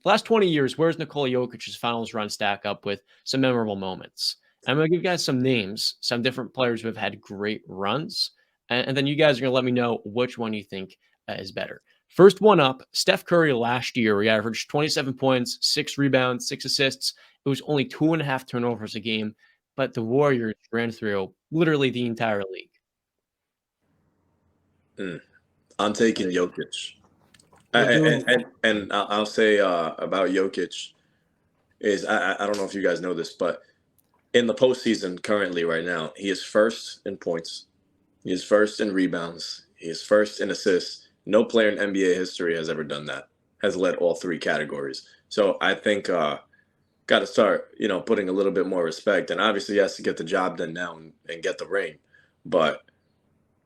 last 20 years, where's Nikola Jokic's finals run stack up with some memorable moments? I'm going to give you guys some names, some different players who have had great runs, and then you guys are going to let me know which one you think is better. First one up, Steph Curry last year. He averaged 27 points, 6 rebounds, 6 assists. It was only 2.5 turnovers a game, but the Warriors ran through literally the entire league. I'm taking Jokic. And I'll say about Jokic is I don't know if you guys know this, but in the postseason currently right now, he is first in points. He is first in rebounds. He is first in assists. No player in NBA history has ever done that, has led all 3 categories. So I think got to start, putting a little bit more respect. And obviously he has to get the job done now and get the ring. But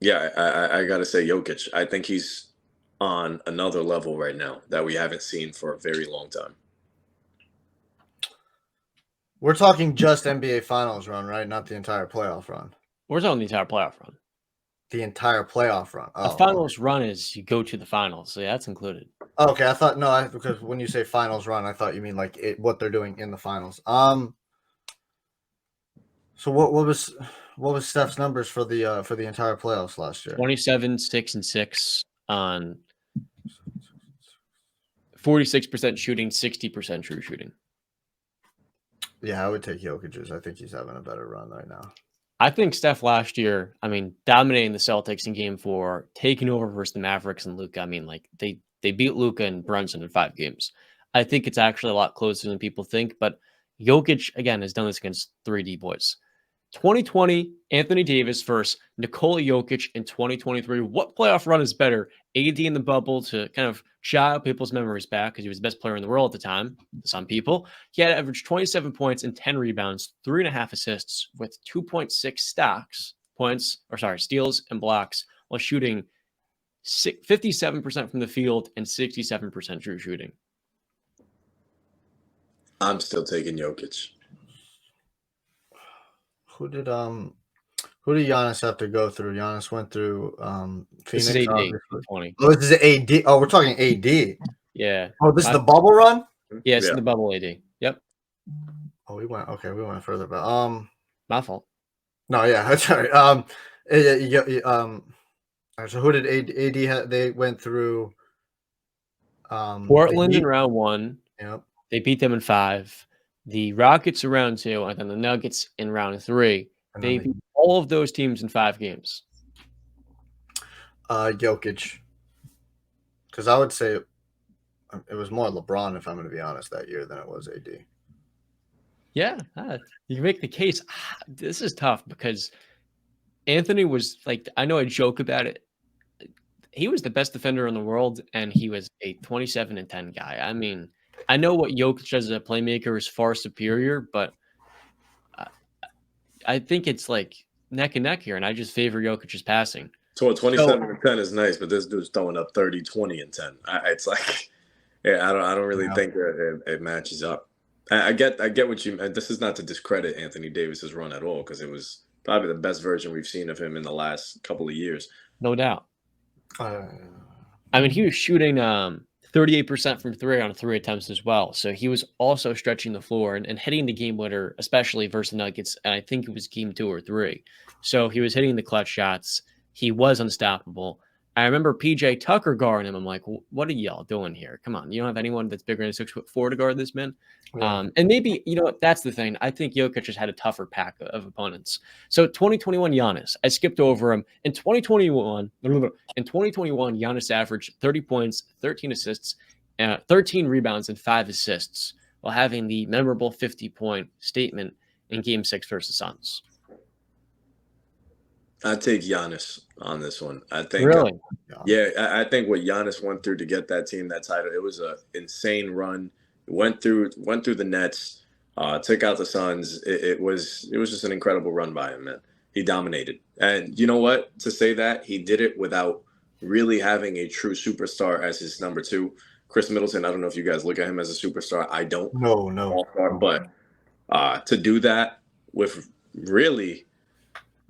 yeah, I got to say Jokic. I think he's on another level right now that we haven't seen for a very long time. We're talking just NBA Finals run, right? Not the entire playoff run. We're talking the entire playoff run. The entire playoff run. The finals run is you go to the finals, so yeah, that's included. Okay, I thought because when you say finals run, I thought you mean like what they're doing in the finals. So what was Steph's numbers for the entire playoffs last year? 27, 6, and 6 on 46% shooting, 60% true shooting. Yeah, I would take Jokic's. I think he's having a better run right now. I think Steph last year, dominating the Celtics in Game 4, taking over versus the Mavericks and Luka. They beat Luka and Brunson in 5 games. I think it's actually a lot closer than people think, but Jokic, again, has done this against 3D boys. 2020, Anthony Davis versus Nikola Jokic in 2023. What playoff run is better? AD in the bubble to kind of jog people's memories back because he was the best player in the world at the time. To some people, he had averaged 27 points and 10 rebounds, 3.5 assists with 2.6 steals and blocks while shooting 57% from the field and 67% true shooting. I'm still taking Jokic. Who did Giannis have to go through? Giannis went through Phoenix. This is AD. 20. Oh, this is AD. Oh, we're talking AD. Yeah. Oh, this is the bubble run? Yeah, it's the bubble AD. Yep. Oh, we went further, but my fault. No, yeah, sorry. So who did AD have? They went through Portland in round 1. Yep. They beat them in 5. The Rockets in round 2, and then the Nuggets in round 3. They beat all of those teams in 5 games. Jokic. Because I would say it was more LeBron, if I'm going to be honest, that year than it was AD. Yeah, you can make the case. This is tough because Anthony was I know I joke about it. He was the best defender in the world, and he was a 27-10 guy. I know what Jokic as a playmaker is far superior, but I think it's neck and neck here, and I just favor Jokic's passing. So a 27-10 is nice, but this dude's throwing up 30, 20, and 10. It's I don't really think it matches up. I get what you meant. This is not to discredit Anthony Davis's run at all, because it was probably the best version we've seen of him in the last couple of years. No doubt. He was shooting 38% from 3 on 3 attempts as well. So he was also stretching the floor and hitting the game winner, especially versus the Nuggets. And I think it was game 2 or 3. So he was hitting the clutch shots. He was unstoppable. I remember PJ Tucker guarding him. I'm like, what are y'all doing here? Come on. You don't have anyone that's bigger than 6'4" to guard this man. Yeah. And maybe, that's the thing. I think Jokic just had a tougher pack of opponents. So 2021 Giannis, I skipped over him. In 2021, Giannis averaged 30 points, 13 assists, 13 rebounds, and 5 assists while having the memorable 50-point statement in Game 6 versus Suns. I take Giannis on this one. I think really, I think what Giannis went through to get that team that title, it was an insane run. Went through the Nets, took out the Suns. It was just an incredible run by him, man. He dominated, and you know what? To say that he did it without really having a true superstar as his number 2, Chris Middleton. I don't know if you guys look at him as a superstar. I don't. No. But to do that with really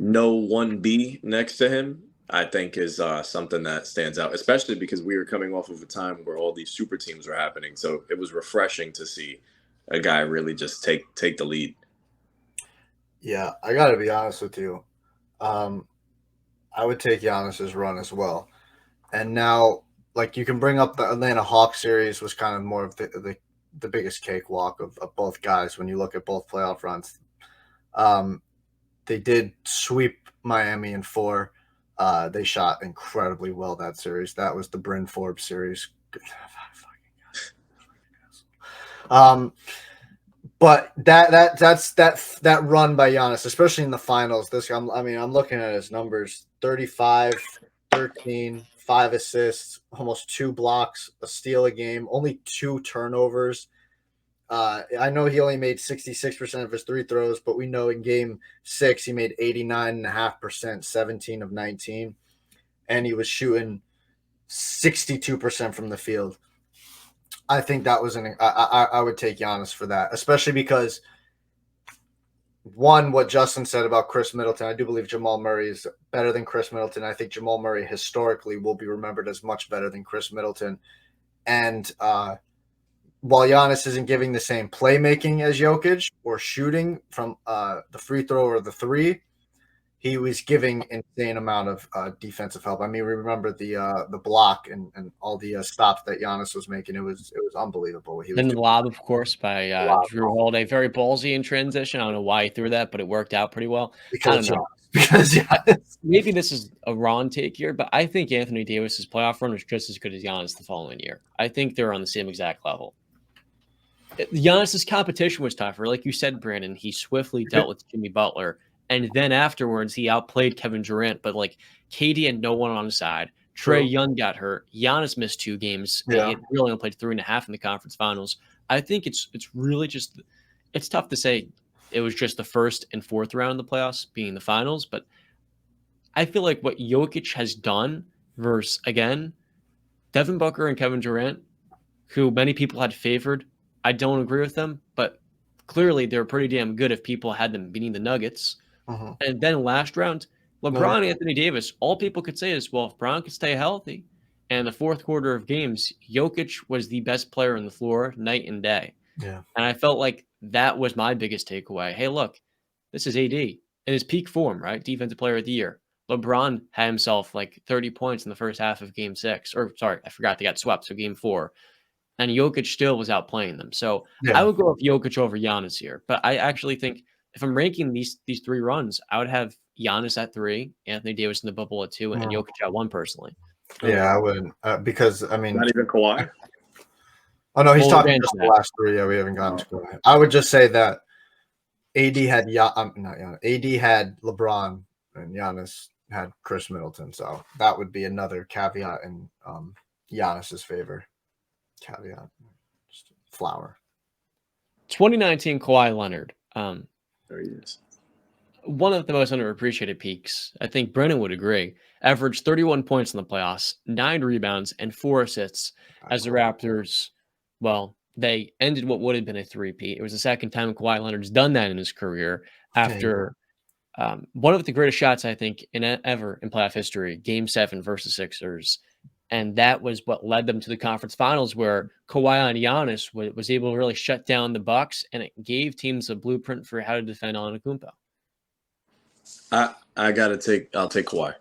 no 1B next to him, I think is something that stands out, especially because we were coming off of a time where all these super teams were happening. So it was refreshing to see a guy really just take the lead. Yeah, I got to be honest with you. Um, I would take Giannis's run as well. And now, like, you can bring up the Atlanta Hawks series was kind of more of the biggest cakewalk of both guys when you look at both playoff runs. Um, they did sweep Miami in 4. They shot incredibly well that series. That was the Bryn Forbes series. But that run by Giannis, especially in the finals. I'm looking at his numbers: 35, 13, 5 assists, almost 2 blocks, a steal a game, only 2 turnovers. I know he only made 66% of his 3 throws, but we know in game 6 he made 89.5%, 17 of 19, and he was shooting 62% from the field. I think that was I would take Giannis for that, especially because one, what Justin said about Chris Middleton. I do believe Jamal Murray is better than Chris Middleton. I think Jamal Murray historically will be remembered as much better than Chris Middleton. And while Giannis isn't giving the same playmaking as Jokic or shooting from the free throw or the 3, he was giving insane amount of defensive help. I mean, remember the block and all the stops that Giannis was making. It was unbelievable what he was Then the doing. lob, of course, by Drew Holiday. Very ballsy in transition. I don't know why he threw that, but it worked out pretty well. I don't know. Because Giannis. Maybe this is a Ron take here, but I think Anthony Davis's playoff run was just as good as Giannis the following year. I think they're on the same exact level. Giannis's competition was tougher. Like you said, Brandon, he swiftly dealt with Jimmy Butler. And then afterwards, he outplayed Kevin Durant. But like KD had no one on his side. Trae Young got hurt. Giannis missed 2 games. And he really only played 3.5 in the conference finals. I think it's really just it's tough to say it was just the first and fourth round of the playoffs being the finals. But I feel like what Jokic has done versus again, Devin Booker and Kevin Durant, who many people had favored. I don't agree with them, but clearly they're pretty damn good if people had them beating the Nuggets. And then last round, LeBron and Anthony Davis, all people could say is, well, if Brown could stay healthy, and the fourth quarter of games, Jokic was the best player on the floor night and day. Yeah. And I felt like that was my biggest takeaway. Hey, look, this is AD in his peak form, right? Defensive player of the year. LeBron had himself like 30 points in the first half of game 6. Or sorry, I forgot they got swept. So game 4. And Jokic still was outplaying them. So I would go with Jokic over Giannis here. But I actually think if I'm ranking these 3 runs, I would have Giannis at 3, Anthony Davis in the bubble at 2, and Jokic at 1 personally. Yeah, I wouldn't because I mean, Not even Kawhi. Oh no, he's talking just the last 3. Yeah, we haven't gotten to Kawhi. I would just say that AD had not Giannis. AD had LeBron and Giannis had Chris Middleton. So that would be another caveat in Giannis's favor. Caveat, just flower. 2019 Kawhi Leonard. There he is. One of the most underappreciated peaks. I think Brennan would agree. Averaged 31 points in the playoffs, 9 rebounds, and 4 assists as the Raptors, well, they ended what would have been a 3-peat. It was the second time Kawhi Leonard's done that in his career after one of the greatest shots, I think, ever in playoff history, Game 7 versus Sixers. And that was what led them to the conference finals where Kawhi and Giannis was able to really shut down the Bucks, and it gave teams a blueprint for how to defend Antetokounmpo. I'll take Kawhi.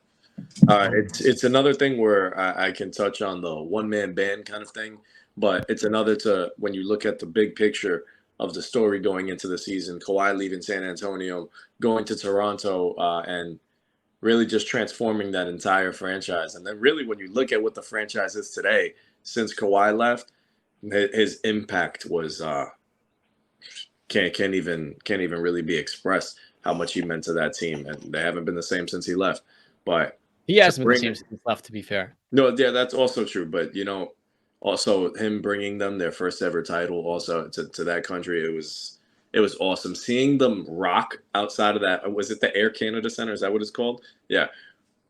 It's another thing where I can touch on the one-man band kind of thing, but it's another to when you look at the big picture of the story going into the season, Kawhi leaving San Antonio, going to Toronto, and really just transforming that entire franchise. And then really when you look at what the franchise is today, since Kawhi left, his impact was can't even really be expressed how much he meant to that team. And they haven't been the same since he left. But he hasn't been the same since he left, to be fair. No, yeah, that's also true. But also him bringing them their first ever title also to that country, it was awesome seeing them rock outside of that. Was it the Air Canada Center? Is that what it's called? Yeah.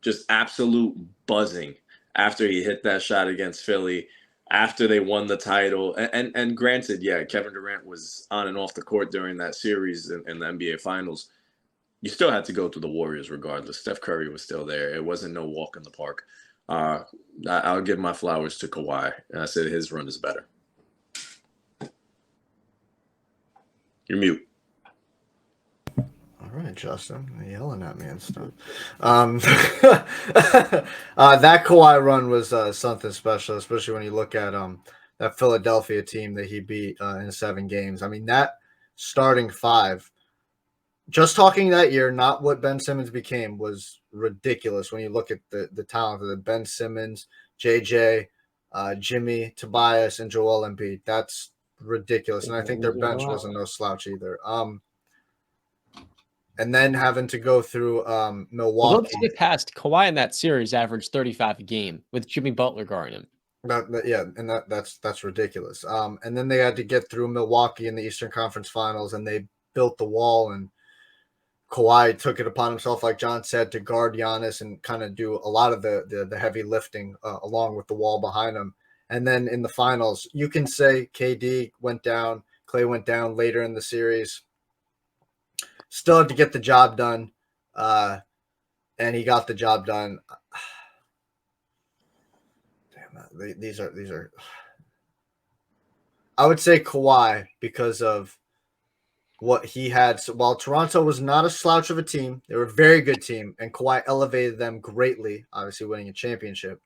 Just absolute buzzing after he hit that shot against Philly, after they won the title. And granted, yeah, Kevin Durant was on and off the court during that series in the NBA Finals. you still had to go through the Warriors regardless. Steph Curry was still there. It wasn't no walk in the park. I'll give my flowers to Kawhi, and I said his run is better. You're mute. All right, Justin, you're yelling at me and stuff. That Kawhi run was something special, especially when you look at that Philadelphia team that he beat in 7 games. I mean, that starting 5, just talking that year, not what Ben Simmons became, was ridiculous when you look at the talent of the Ben Simmons, JJ, Jimmy, Tobias, and Joel Embiid. That's ridiculous. And I think their bench wasn't no slouch either. And then having to go through Milwaukee. Well, don't skip past Kawhi in that series averaged 35 a game with Jimmy Butler guarding him. And that's ridiculous. And then they had to get through Milwaukee in the Eastern Conference Finals, and they built the wall, and Kawhi took it upon himself, like John said, to guard Giannis and kind of do a lot of the heavy lifting along with the wall behind him. And then in the finals, you can say KD went down, Clay went down later in the series. Still had to get the job done, and he got the job done. Damn, these are. I would say Kawhi because of what he had. So while Toronto was not a slouch of a team, they were a very good team, and Kawhi elevated them greatly, obviously winning a championship.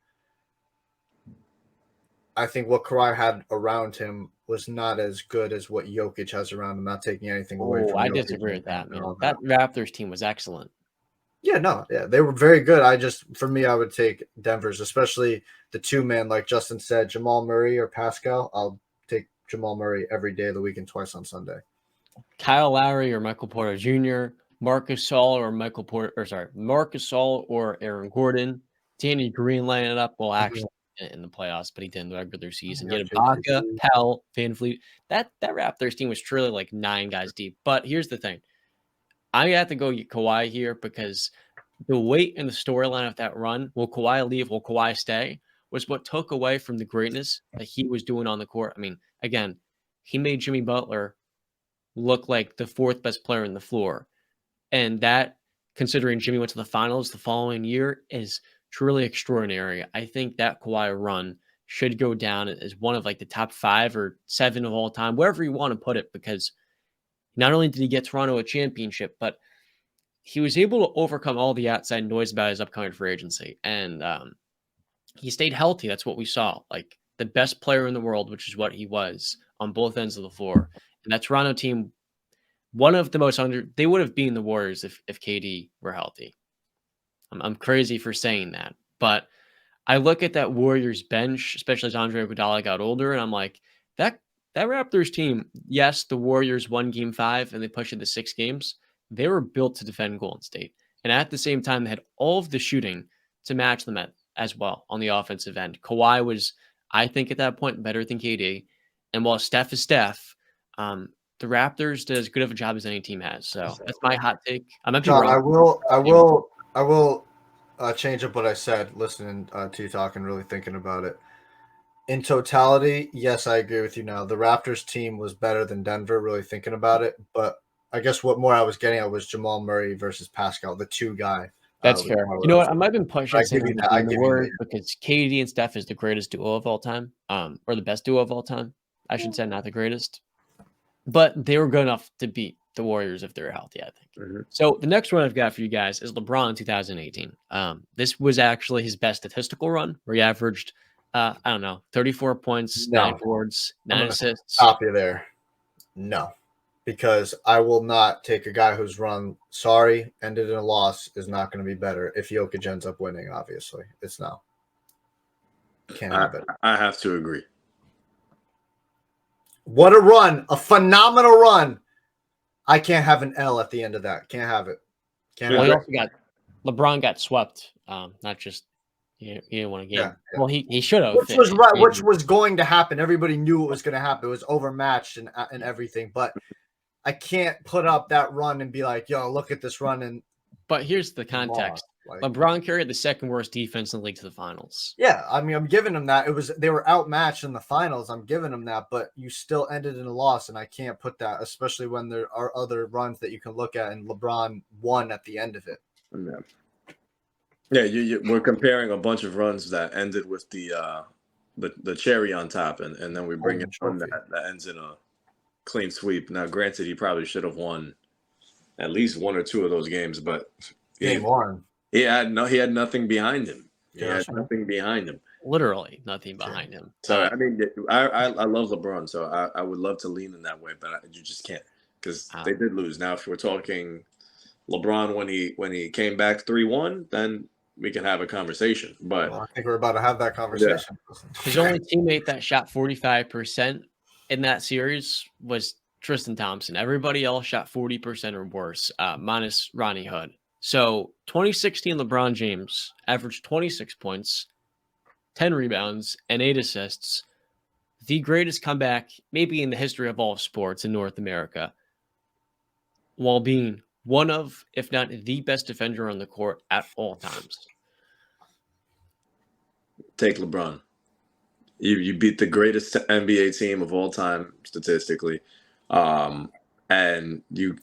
I think what Kawhi had around him was not as good as what Jokic has around him, not taking anything away from I Jokic. disagree with that, man. That Raptors team was excellent. Yeah, they were very good. For me, I would take Denver's, especially the 2-man, like Justin said, Jamal Murray or Pascal. I'll take Jamal Murray every day of the week and twice on Sunday. Kyle Lowry or Michael Porter Jr., Marcus Gasol or Aaron Gordon, Danny Green lining it up. Well, actually, in the playoffs, but he did in the regular season. You had Ibaka, Pell, Van Fleet. That Raptors team was truly like 9 guys deep. But here's the thing. I have to go Kawhi here because the weight and the storyline of that run, will Kawhi leave, will Kawhi stay, was what took away from the greatness that he was doing on the court. I mean, again, he made Jimmy Butler look like the 4th best player in the floor. And that, considering Jimmy went to the finals the following year, is truly extraordinary. I think that Kawhi run should go down as one of like the top 5 or 7 of all time, wherever you want to put it, because not only did he get Toronto a championship, but he was able to overcome all the outside noise about his upcoming free agency. And he stayed healthy. That's what we saw. Like the best player in the world, which is what he was on both ends of the floor. And that Toronto team, one of the most they would have beaten the Warriors if KD were healthy. I'm crazy for saying that, but I look at that Warriors bench, especially as Andre Iguodala got older, and I'm like, that Raptors team, yes, the Warriors won Game 5 and they pushed it to 6 games. They were built to defend Golden State, and at the same time, they had all of the shooting to match them as well on the offensive end. Kawhi was, I think, at that point better than KD, and while Steph is Steph, the Raptors did as good of a job as any team has. So that's my hot take. I might be wrong. I will change up what I said, listening to you talk and really thinking about it. In totality, yes, I agree with you now. The Raptors team was better than Denver, really thinking about it. But I guess what more I was getting at was Jamal Murray versus Pascal, the 2 guy. That's fair. You know what? I might have been pushing the word that. Because KD and Steph is the greatest duo of all time, or the best duo of all time. I should say not the greatest. But they were good enough to beat the Warriors if they're healthy, I think. Mm-hmm. So the next one I've got for you guys is LeBron 2018. This was actually his best statistical run, where he averaged, 34 points, 9 boards, 9 assists. Stop you there. No, because I will not take a guy who's run, ended in a loss, is not going to be better if Jokic ends up winning, obviously. It's no. Can't have it. I have to agree. What a run. A phenomenal run. I can't have an L at the end of that. Can't have it. LeBron got swept. Not just he didn't want a game. Yeah. Well, he should have. Which was right. Which was going to happen. Everybody knew it was going to happen. It was overmatched and everything. But I can't put up that run and be like, "Yo, look at this run." But here's the context. Like, LeBron carried the second worst defense in the league to the finals. yeah, I mean, I'm giving them that. They were outmatched in the finals. I'm giving them that, but you still ended in a loss, and I can't put that, especially when there are other runs that you can look at, and LeBron won at the end of it. Yeah, we're comparing a bunch of runs that ended with the cherry on top, and then we bring in one that ends in a clean sweep. Now, granted, he probably should have won at least one or two of those games, but Game one. He had nothing behind him. He Yeah, had nothing behind him. Literally nothing behind him. So I mean, I love LeBron, so I would love to lean in that way, but you just can't because they did lose. Now, if we're talking LeBron when he came back 3-1, then we can have a conversation. But I think we're about to have that conversation. Yeah. His only teammate that shot 45% in that series was Tristan Thompson. Everybody else shot 40% or worse, minus Ronnie Hood. So 2016 LeBron James averaged 26 points, 10 rebounds, and 8 assists. The greatest comeback maybe in the history of all sports in North America, while being one of, if not the best defender on the court at all times. Take LeBron. You beat the greatest NBA team of all time statistically, and the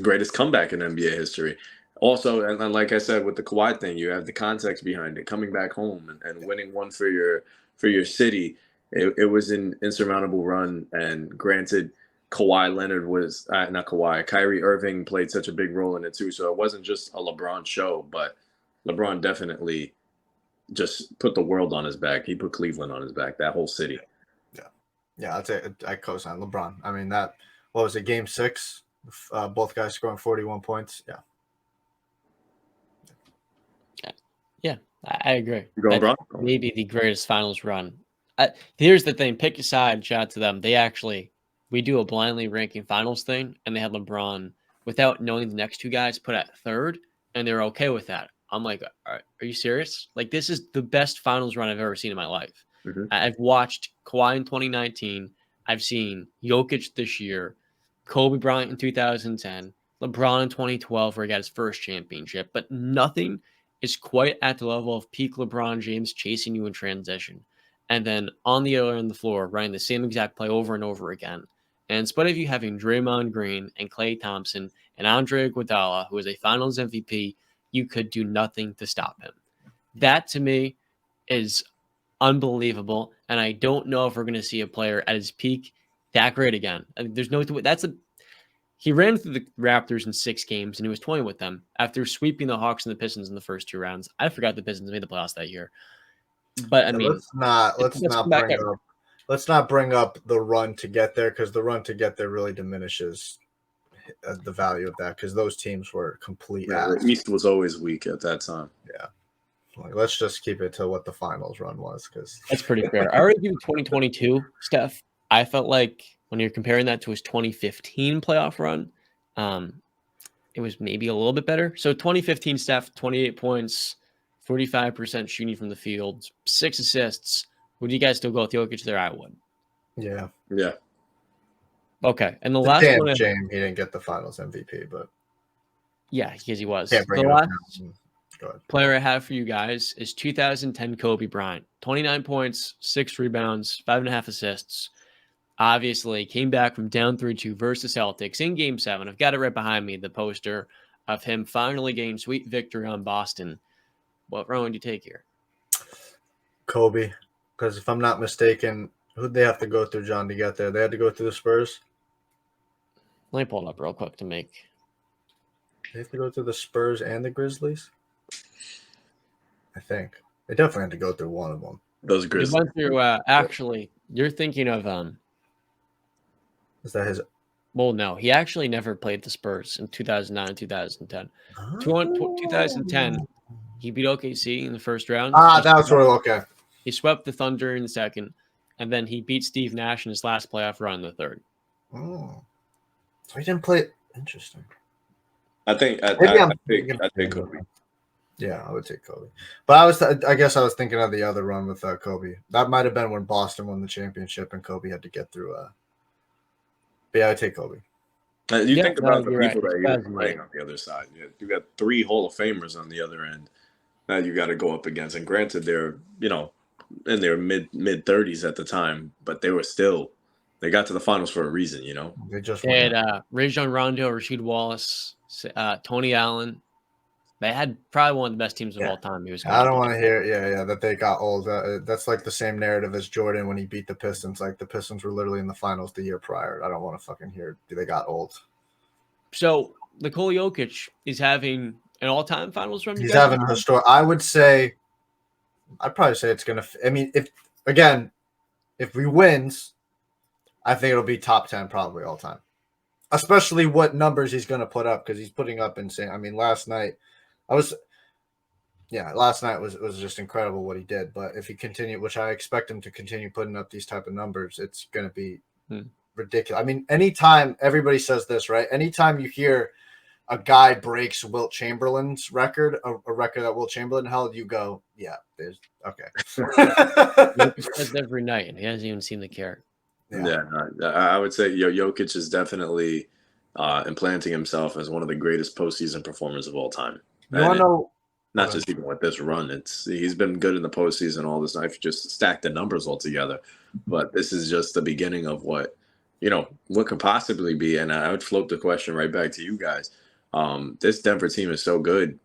greatest comeback in NBA history. Also, and like I said with the Kawhi thing, you have the context behind it. Coming back home and winning one for your city, it was an insurmountable run. And granted, Kawhi Leonard was not Kawhi. Kyrie Irving played such a big role in it too. So it wasn't just a LeBron show, but LeBron definitely just put the world on his back. He put Cleveland on his back. That whole city. Yeah, I'd say I co-sign LeBron. I mean, what was it? Game 6, both guys scoring 41 points. Yeah, I agree. You going LeBron? Maybe the greatest finals run. Here's the thing: pick a side. Shout out to them. We do a blindly ranking finals thing, and they had LeBron without knowing the next two guys put at third, and they're okay with that. I'm like, are you serious? Like, this is the best finals run I've ever seen in my life. Mm-hmm. I've watched Kawhi in 2019. I've seen Jokic this year, Kobe Bryant in 2010, LeBron in 2012, where he got his first championship. But nothing is quite at the level of peak LeBron James chasing you in transition. And then on the other end of the floor, running the same exact play over and over again. And in spite of you having Draymond Green and Klay Thompson and Andre Iguodala, who is a finals MVP, you could do nothing to stop him. That, to me, is unbelievable. And I don't know if we're going to see a player at his peak that great again. I mean, there's no he ran through the Raptors in 6 games, and he was toying with them after sweeping the Hawks and the Pistons in the first 2 rounds. I forgot the Pistons made the playoffs that year. But I mean, let's not bring up the run to get there, because the run to get there really diminishes the value of that, because those teams were complete. The East was always weak at that time. Yeah, like, let's just keep it to what the finals run was, because that's pretty fair. I already do 2022, Steph. I felt like when you're comparing that to his 2015 playoff run, it was maybe a little bit better. So 2015, Steph, 28 points, 45% shooting from the field, 6 assists. Would you guys still go with Jokic there? I would. Yeah. Okay, and the last one, shame he didn't get the Finals MVP, but yeah, because he was. The last player I have for you guys is 2010 Kobe Bryant, 29 points, 6 rebounds, 5.5 assists. Obviously, came back from down 3-2 versus Celtics in Game 7. I've got it right behind me, the poster of him finally getting sweet victory on Boston. What round would you take here? Kobe, because if I'm not mistaken, who'd they have to go through, John, to get there? They had to go through the Spurs? Let me pull it up real quick to make. They have to go through the Spurs and the Grizzlies? I think. They definitely had to go through one of them. Those Grizzlies. They went through, actually, you're thinking of... Is that his... Well, no. He actually never played the Spurs in 2009 2010. 2010, he beat OKC in the first round. That was really okay. He swept the Thunder in the second, and then he beat Steve Nash in his last playoff run in the third. Oh. So he didn't play... Interesting. I think Kobe. Yeah, I would take Kobe. But I guess I was thinking of the other run with Kobe. That might have been when Boston won the championship and Kobe had to get through. But yeah, I would take Kobe. You Yeah, think no, about the you're right. people that you're playing Surprisingly. on the other side. You got 3 Hall of Famers on the other end that you got to go up against. And granted, they're in their mid 30s at the time, but they got to the finals for a reason. They just They went. had Rajon Rondo, Rasheed Wallace, Tony Allen. They had probably one of the best teams of Yeah. all time. He was I going up don't want to against. hear, that they got old. That's like the same narrative as Jordan when he beat the Pistons. Like the Pistons were literally in the finals the year prior. I don't want to fucking hear they got old. So Nikola Jokic is having an all-time finals run. He's having a historic. I would say, I'd probably say it's gonna. I mean, if he wins, I think it'll be top 10 probably all time. Especially what numbers he's gonna put up because he's putting up insane. I mean, last night was just incredible what he did. But if he continue, which I expect him to continue putting up these type of numbers, it's gonna be ridiculous. I mean, anytime everybody says this, right? Anytime you hear a guy breaks Wilt Chamberlain's record, a record that Wilt Chamberlain held, you go, yeah, there's okay. Jokic does it every night, and he hasn't even seemed to care. Yeah, I would say Jokic is definitely implanting himself as one of the greatest postseason performers of all time. You want to know? Not just even with this run. He's been good in the postseason all this time. If you just stack the numbers all together, but this is just the beginning of what could possibly be. And I would float the question right back to you guys. This Denver team is so good,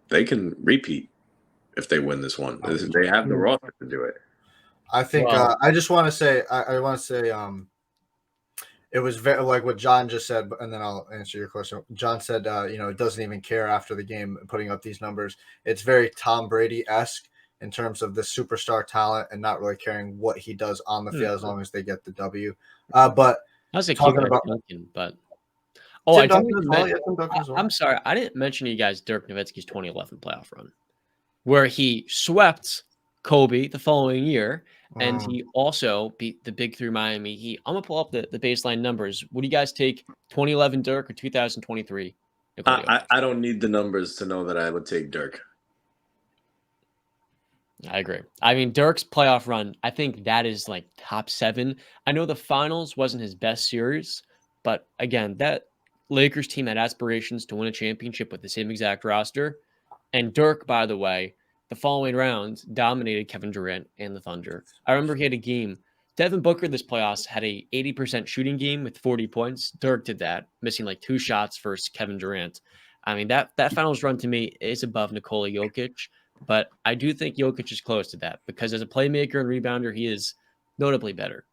they can repeat if they win this one. They have the roster to do it. I think I just want to say it was very like what John just said, and then I'll answer your question. John said, it doesn't even care after the game putting up these numbers. It's very Tom Brady-esque in terms of the superstar talent and not really caring what he does on the field as long as they get the W. But I was talking about Duncan, but I'm sorry, I didn't mention to you guys Dirk Nowitzki's 2011 playoff run, where he swept Kobe the following year. And he also beat the Big Three Miami Heat. I'm going to pull up the baseline numbers. Would you guys take 2011 Dirk or 2023? I don't need the numbers to know that I would take Dirk. I agree. I mean, Dirk's playoff run, I think that is like top 7. I know the finals wasn't his best series, but again, that Lakers team had aspirations to win a championship with the same exact roster. And Dirk, by the way, the following round dominated Kevin Durant and the Thunder. I remember he had a game. Devin Booker this playoffs had a 80% shooting game with 40 points. Dirk did that, missing like 2 shots versus Kevin Durant. I mean, that finals run to me is above Nikola Jokic, but I do think Jokic is close to that because as a playmaker and rebounder, he is notably better.